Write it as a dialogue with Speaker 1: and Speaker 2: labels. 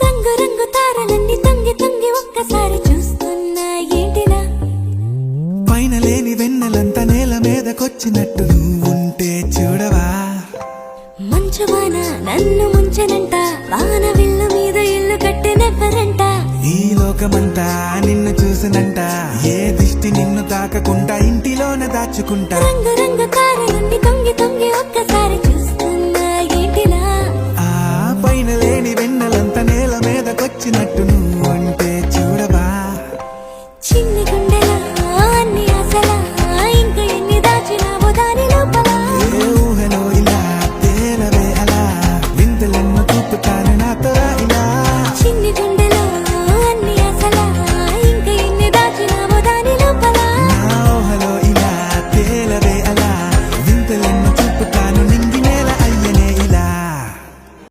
Speaker 1: రంగు రంగు తారలన్నీ తొంగి తొంగి ఒక్కసారి చూస్తున్నా ఏంటిలా?
Speaker 2: పైన లేని వెన్నెలంతా నేల మీదకొచ్చినట్టు నువ్వుంటే చూడవా?
Speaker 1: మంచువాన నన్ను ముంచనంట, వాన విల్లు మీద ఇల్లు కట్టినెవ్వరంట.
Speaker 2: ఈ లోకమంతా నిన్ను చూసినంట, ఏ దిష్టి నిన్ను తాకకుండా ఇంటిలోనే దాచుకుంటా.
Speaker 1: రంగు రంగు తారలన్నీ తొంగి తొంగి ఒక్కసారి చూస్తున్నా ఏంటిలా?
Speaker 2: ఆ పైన లేని వెన్నెలంతా నేల మీదకొచ్చినట్టు నువ్వుంటే చూడవా?
Speaker 1: చిన్ని గుండెలా అన్ని ఆశలా, ఇంకా ఎన్ని దాచినావో దాని లోపల.
Speaker 2: ఏ ఊహలో ఇలా తేలవే అలా వింతలెన్నో